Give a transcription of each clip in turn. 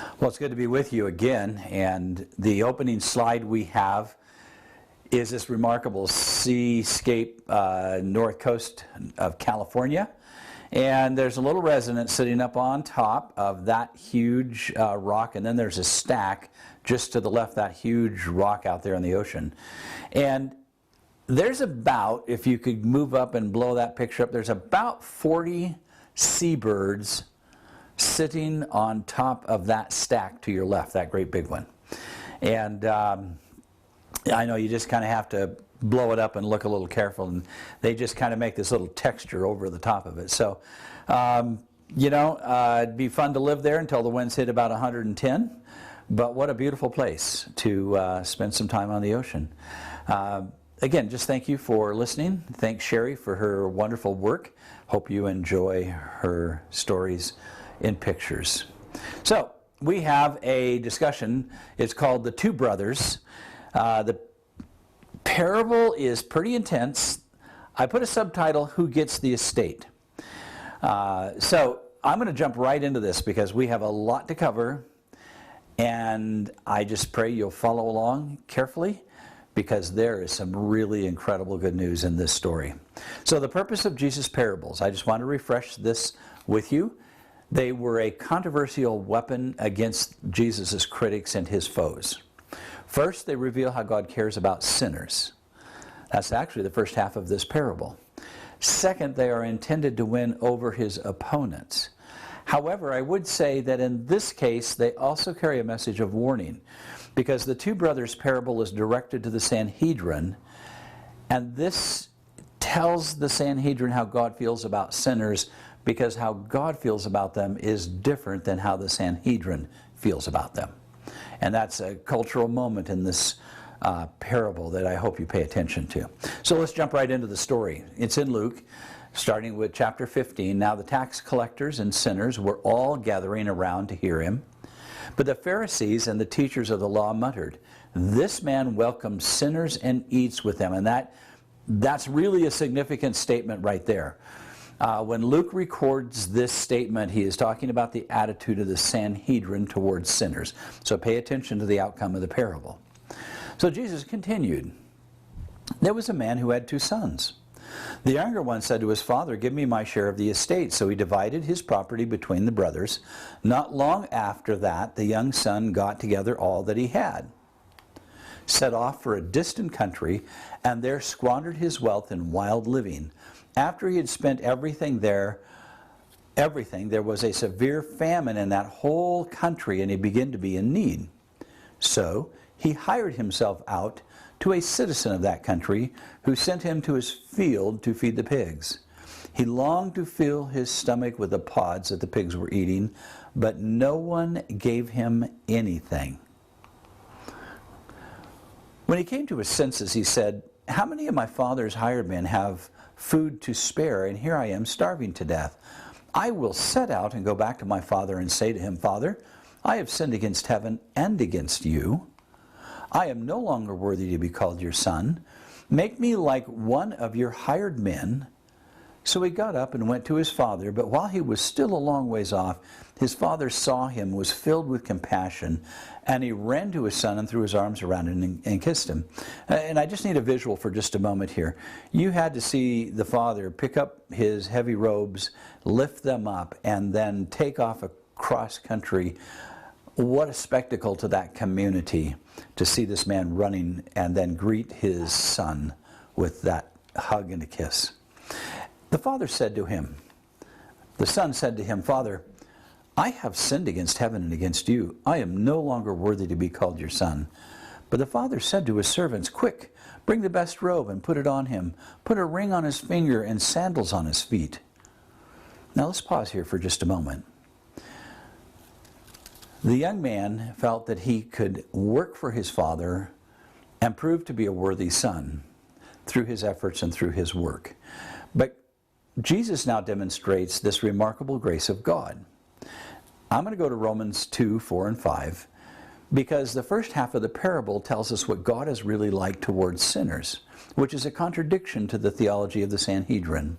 Well, it's good to be with you again, and the opening slide we have is this remarkable seascape north coast of California, and there's a little residence sitting up on top of that huge rock, and then there's a stack just to the left, that huge rock out there in the ocean. And there's about, if you could move up and blow that picture up, there's about 40 seabirds sitting on top of that stack to your left, that great big one. And I know you just kind of have to blow it up and look a little careful, and they just kind of make this little texture over the top of it. So, it'd be fun to live there until the winds hit about 110, but what a beautiful place to spend some time on the ocean. Again, just thank you for listening. Thanks Sherry for her wonderful work. Hope you enjoy her stories in pictures. So we have a discussion. It's called The Two Brothers. The parable is pretty intense. I put a subtitle, Who Gets the Estate? So I'm going to jump right into this because we have a lot to cover, and I just pray you'll follow along carefully because there is some really incredible good news in this story. So the purpose of Jesus' parables, I just want to refresh this with you. They were a controversial weapon against Jesus' critics and his foes. First, they reveal how God cares about sinners. That's actually the first half of this parable. Second, they are intended to win over his opponents. However, I would say that in this case, they also carry a message of warning, because the two brothers parable is directed to the Sanhedrin, and this tells the Sanhedrin how God feels about sinners, because how God feels about them is different than how the Sanhedrin feels about them. And that's a cultural moment in this parable that I hope you pay attention to. So let's jump right into the story. It's in Luke, starting with chapter 15. Now the tax collectors and sinners were all gathering around to hear him. But the Pharisees and the teachers of the law muttered, "This man welcomes sinners and eats with them." And that's really a significant statement right there. When Luke records this statement, he is talking about the attitude of the Sanhedrin towards sinners. So pay attention to the outcome of the parable. So Jesus continued, "There was a man who had two sons. The younger one said to his father, 'Give me my share of the estate.' So he divided his property between the brothers. Not long after that, the young son got together all that he had, set off for a distant country, and there squandered his wealth in wild living. After he had spent everything, there was a severe famine in that whole country, and he began to be in need. So he hired himself out to a citizen of that country, who sent him to his field to feed the pigs. He longed to fill his stomach with the pods that the pigs were eating, but no one gave him anything. When he came to his senses, he said, 'How many of my father's hired men have food to spare, and here I am starving to death? I will set out and go back to my father and say to him, Father, I have sinned against heaven and against you. I am no longer worthy to be called your son. Make me like one of your hired men.' So he got up and went to his father, but while he was still a long ways off, his father saw him, was filled with compassion, and he ran to his son and threw his arms around him and kissed him." And I just need a visual for just a moment here. You had to see the father pick up his heavy robes, lift them up, and then take off across country. What a spectacle to that community to see this man running and then greet his son with that hug and a kiss. The son said to him, "Father, I have sinned against heaven and against you. I am no longer worthy to be called your son." But the father said to his servants, "Quick, bring the best robe and put it on him. Put a ring on his finger and sandals on his feet." Now let's pause here for just a moment. The young man felt that he could work for his father and prove to be a worthy son through his efforts and through his work. But Jesus now demonstrates this remarkable grace of God. I'm going to go to Romans 2, 4, and 5, because the first half of the parable tells us what God is really like towards sinners, which is a contradiction to the theology of the Sanhedrin.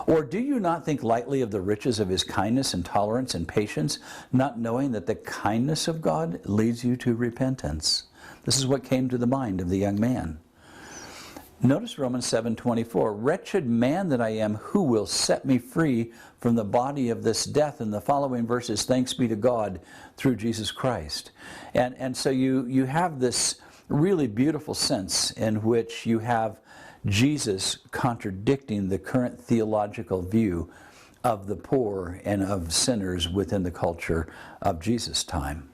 Or do you not think lightly of the riches of his kindness and tolerance and patience, not knowing that the kindness of God leads you to repentance? This is what came to the mind of the young man. Notice Romans 7:24. Wretched man that I am, who will set me free from the body of this death? In the following verses, thanks be to God through Jesus Christ. And so you have this really beautiful sense in which you have Jesus contradicting the current theological view of the poor and of sinners within the culture of Jesus' time.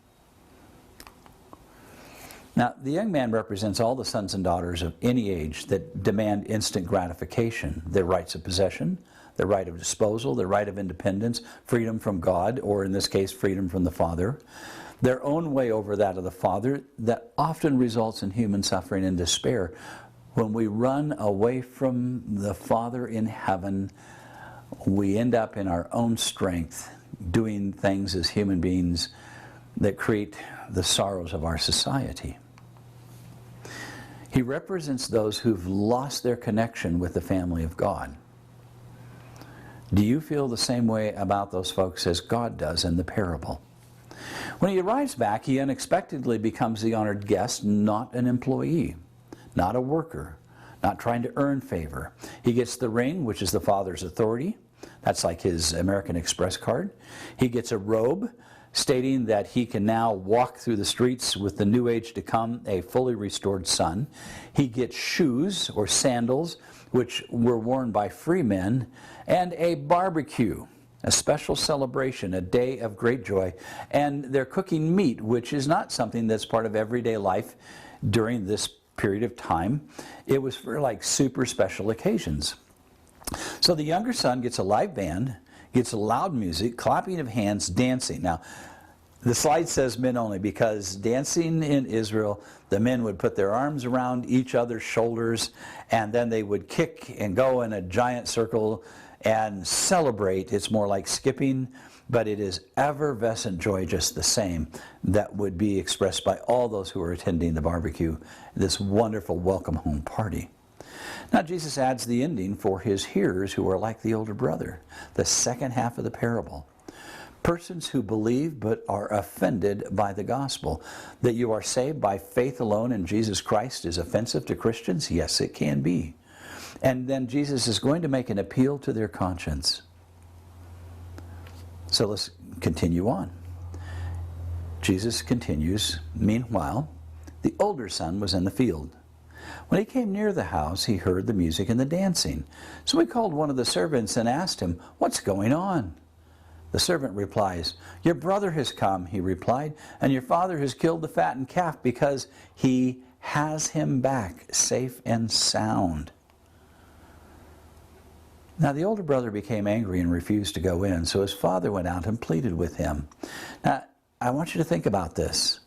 Now, the young man represents all the sons and daughters of any age that demand instant gratification, their rights of possession, their right of disposal, their right of independence, freedom from God, or in this case, freedom from the Father, their own way over that of the Father, that often results in human suffering and despair. When we run away from the Father in heaven, we end up in our own strength, doing things as human beings that create the sorrows of our society. He represents those who've lost their connection with the family of God. Do you feel the same way about those folks as God does in the parable? When he arrives back, he unexpectedly becomes the honored guest, not an employee, not a worker, not trying to earn favor. He gets the ring, which is the Father's authority. That's like his American Express card. He gets a robe, stating that he can now walk through the streets with the new age to come, a fully restored son. He gets shoes or sandals, which were worn by free men, and a barbecue, a special celebration, a day of great joy. And they're cooking meat, which is not something that's part of everyday life during this period of time. It was for like super special occasions. So the younger son gets a live band, gets loud music, clapping of hands, dancing. Now, the slide says men only because dancing in Israel, the men would put their arms around each other's shoulders and then they would kick and go in a giant circle and celebrate. It's more like skipping, but it is effervescent joy just the same that would be expressed by all those who are attending the barbecue, this wonderful welcome home party. Now Jesus adds the ending for his hearers who are like the older brother, the second half of the parable. Persons who believe but are offended by the gospel. That you are saved by faith alone in Jesus Christ is offensive to Christians? Yes, it can be. And then Jesus is going to make an appeal to their conscience. So let's continue on. Jesus continues, meanwhile, the older son was in the field. When he came near the house, he heard the music and the dancing. So he called one of the servants and asked him, "What's going on?" The servant replies, "Your brother has come," he replied, "and your father has killed the fattened calf because he has him back safe and sound." Now the older brother became angry and refused to go in, so his father went out and pleaded with him. Now, I want you to think about this.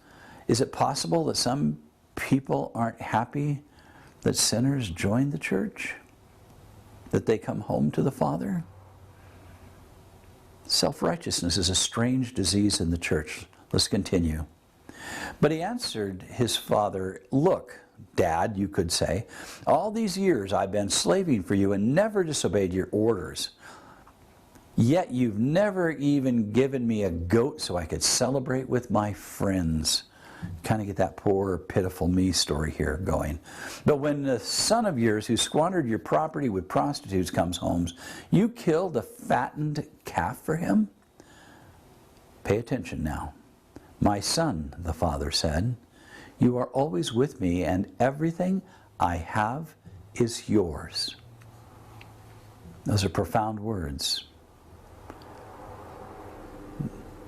Is it possible that some people aren't happy that sinners join the church? That they come home to the Father? Self-righteousness is a strange disease in the church. Let's continue. But he answered his father, "Look, Dad," you could say, "all these years I've been slaving for you and never disobeyed your orders. Yet you've never even given me a goat so I could celebrate with my friends." Kind of get that poor, pitiful me story here going. "But when the son of yours who squandered your property with prostitutes comes home, you killed a fattened calf for him?" Pay attention now. "My son," the father said, "you are always with me, and everything I have is yours." Those are profound words.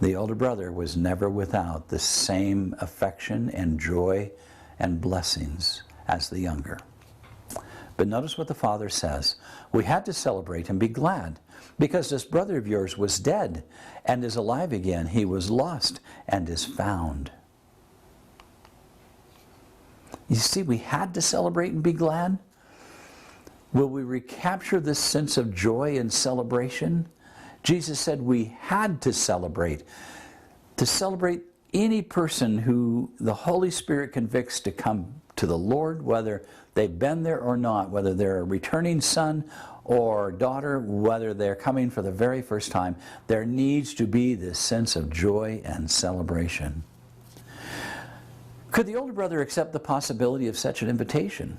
The older brother was never without the same affection and joy and blessings as the younger. But notice what the father says. "We had to celebrate and be glad, because this brother of yours was dead and is alive again. He was lost and is found." You see, we had to celebrate and be glad. Will we recapture this sense of joy and celebration? Jesus said we had to celebrate any person who the Holy Spirit convicts to come to the Lord, whether they've been there or not, whether they're a returning son or daughter, whether they're coming for the very first time, there needs to be this sense of joy and celebration. Could the older brother accept the possibility of such an invitation?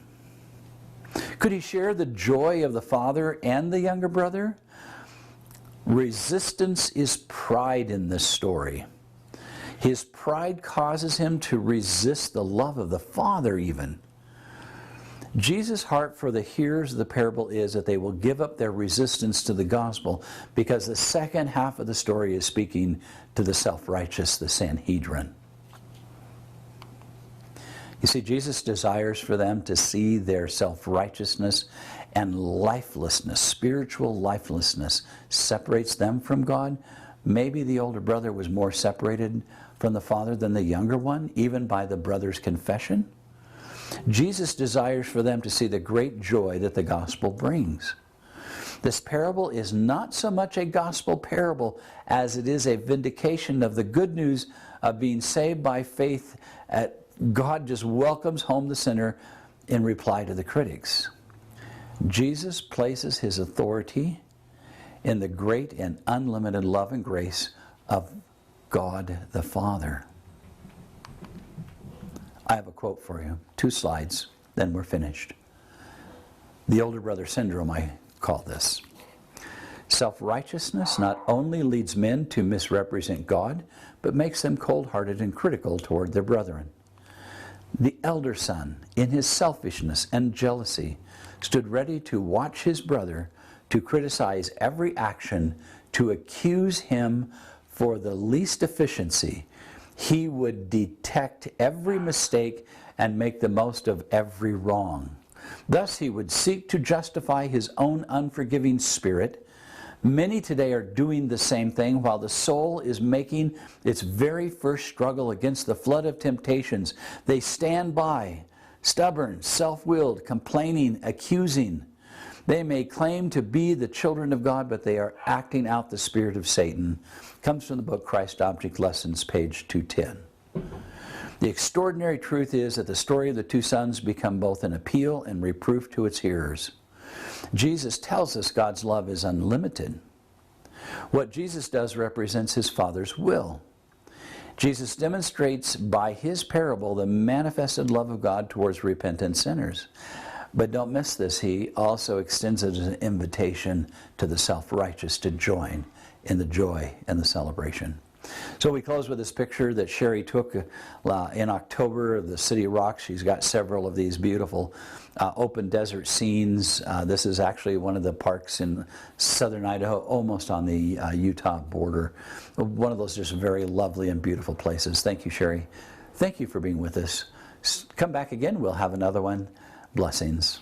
Could he share the joy of the father and the younger brother? Resistance is pride in this story. His pride causes him to resist the love of the Father even. Jesus' heart for the hearers of the parable is that they will give up their resistance to the gospel, because the second half of the story is speaking to the self-righteous, the Sanhedrin. You see, Jesus desires for them to see their self-righteousness and lifelessness, spiritual lifelessness, separates them from God. Maybe the older brother was more separated from the father than the younger one, even by the brother's confession. Jesus desires for them to see the great joy that the gospel brings. This parable is not so much a gospel parable as it is a vindication of the good news of being saved by faith. God just welcomes home the sinner in reply to the critics. Jesus places his authority in the great and unlimited love and grace of God the Father. I have a quote for you. 2 slides, then we're finished. The older brother syndrome, I call this. Self-righteousness not only leads men to misrepresent God, but makes them cold-hearted and critical toward their brethren. The elder son, in his selfishness and jealousy, stood ready to watch his brother, to criticize every action, to accuse him for the least deficiency. He would detect every mistake and make the most of every wrong. Thus he would seek to justify his own unforgiving spirit. Many today are doing the same thing while the soul is making its very first struggle against the flood of temptations. They stand by, stubborn, self-willed, complaining, accusing. They may claim to be the children of God, but they are acting out the spirit of Satan. Comes from the book Christ Object Lessons, page 210. The extraordinary truth is that the story of the 2 sons become both an appeal and reproof to its hearers. Jesus tells us God's love is unlimited. What Jesus does represents his Father's will. Jesus demonstrates by his parable the manifested love of God towards repentant sinners. But don't miss this, he also extends it as an invitation to the self-righteous to join in the joy and the celebration. So we close with this picture that Sherry took in October of the City of Rocks. She's got several of these beautiful open desert scenes. This is actually one of the parks in southern Idaho, almost on the Utah border. One of those just very lovely and beautiful places. Thank you, Sherry. Thank you for being with us. Come back again. We'll have another one. Blessings.